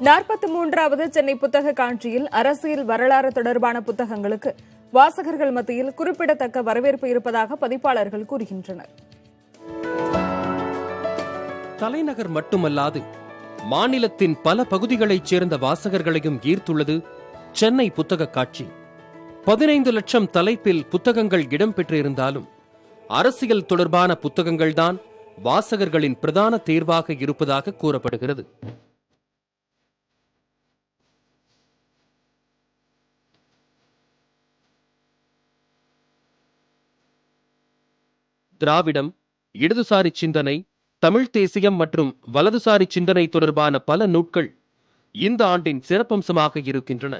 43வது சென்னை புத்தக காட்சியில் அரசியல் வரலாறு தொடர்பான புத்தகங்களுக்கு வாசகர்கள் மத்தியில் குறிப்பிடத்தக்க வரவேற்பு இருப்பதாக பதிப்பாளர்கள் கூறுகின்றனர். தலைநகர் மட்டுமல்லாது மாநிலத்தின் பல பகுதிகளைச் சேர்ந்த வாசகர்களையும் ஈர்த்துள்ளது சென்னை புத்தக காட்சி. 15 லட்சம் தலைப்பில் புத்தகங்கள் இடம்பெற்றிருந்தாலும் அரசியல் தொடர்பான புத்தகங்கள்தான் வாசகர்களின் பிரதான தேர்வாக இருப்பதாக கூறப்படுகிறது. திராவிடம், இடதுசாரி சிந்தனை, தமிழ் தேசியம் மற்றும் வலதுசாரி சிந்தனை தொடர்பான பல நூல்கள் இந்த ஆண்டின் சிறப்பம்சமாக இருக்கின்றன.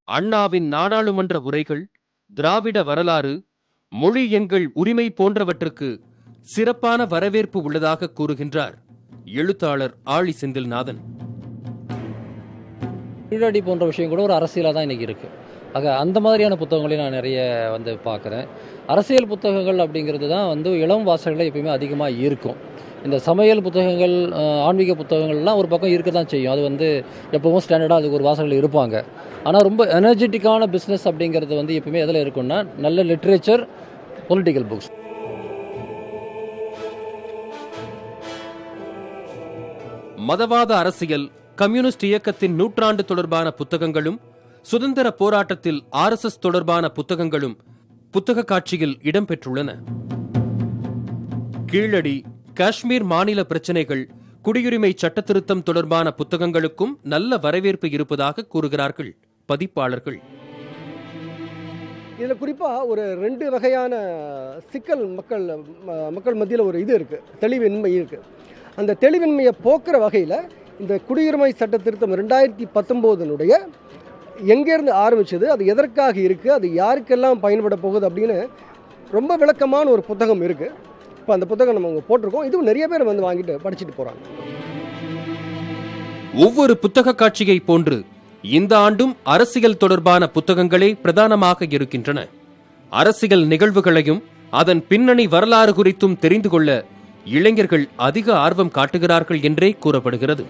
அண்ணாவின் நாடாளுமன்ற உரைகள், திராவிட வரலாறு, மொழி எங்கள் உரிமை போன்றவற்றுக்கு சிறப்பான வரவேற்பு உள்ளதாக கூறுகின்றார் எழுத்தாளர் ஆழி செந்தில்நாதன். கீழடி போன்ற விஷயம் கூட ஒரு அரசியலாக தான் இன்றைக்கி இருக்குது. ஆக அந்த மாதிரியான புத்தகங்களையும் நான் நிறைய பார்க்குறேன். அரசியல் புத்தகங்கள் அப்படிங்கிறது தான் இளம் வாசகர்களை எப்பயுமே அதிகமாக ஈர்க்கும். இந்த சமையல் புத்தகங்கள், ஆன்மீக புத்தகங்கள்லாம் ஒரு பக்கம் இருக்க தான் செய்யும். அது எப்பவும் ஸ்டாண்டர்டாக அதுக்கு ஒரு வாசகர்கள் இருப்பாங்க. ஆனால் ரொம்ப எனர்ஜெட்டிக்கான பிஸ்னஸ் அப்படிங்கிறது எப்பவுமே எதில் இருக்குன்னா நல்ல லிட்ரேச்சர், பொலிட்டிக்கல் புக்ஸ். மதவாத அரசியல், கம்யூனிஸ்ட் இயக்கத்தின் நூற்றாண்டு தொடர்பான புத்தகங்களும், சுதந்திர போராட்டத்தில் RSS தொடர்பான புத்தகங்களும் புத்தக காட்சியில் இடம்பெற்றுள்ளன. கீழடி, காஷ்மீர் மாநில பிரச்சினைகள், குடியுரிமை சட்ட திருத்தம் தொடர்பான புத்தகங்களுக்கும் நல்ல வரவேற்பு இருப்பதாக கூறுகிறார்கள் பதிப்பாளர்கள். இதில் குறிப்பாக ஒரு 2 வகையான சிக்கல் மக்கள் மத்தியில் ஒரு இது இருக்குது, தெளிவின்மை இருக்குது. அந்த தெளிவின்மையை போக்குற வகையில் இந்த குடியுரிமை சட்ட திருத்தம் 2019 எங்கேருந்து ஆரம்பிச்சது, அது எதற்காக இருக்குது, அது யாருக்கெல்லாம் பயன்பட போகுது அப்படின்னு ரொம்ப விளக்கமான ஒரு புத்தகம் இருக்குது. இப்போ அந்த புத்தகம் நம்ம போட்டிருக்கோம். இதுவும் நிறைய பேர் வாங்கிட்டு படிச்சுட்டு போகிறாங்க. ஒவ்வொரு புத்தக காட்சியை போன்று இந்த ஆண்டும் அரசியல் தொடர்பான புத்தகங்களே பிரதானமாக இருக்கின்றன. அரசியல் நிகழ்வுகளையும் அதன் பின்னணி வரலாறு குறித்தும் தெரிந்து கொள்ள இளைஞர்கள் அதிக ஆர்வம் காட்டுகிறார்கள் என்றே கூறப்படுகிறது.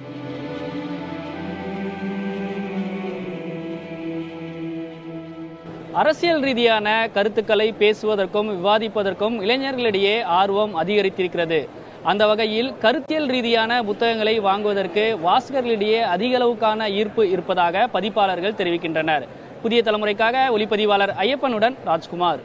அரசியல் ரீதியான கருத்துக்களை பேசுவதற்கும் விவாதிப்பதற்கும் இளைஞர்களிடையே ஆர்வம் அதிகரித்திருக்கிறது. அந்த வகையில் கருத்தியல் ரீதியான புத்தகங்களை வாங்குவதற்கு வாசகர்களிடையே அதிக அளவுக்கான ஈர்ப்பு இருப்பதாக பதிப்பாளர்கள் தெரிவிக்கின்றனர். புதிய தலைமுறைக்காக ஒளிப்பதிவாளர் ஐயப்பனுடன் ராஜ்குமார்.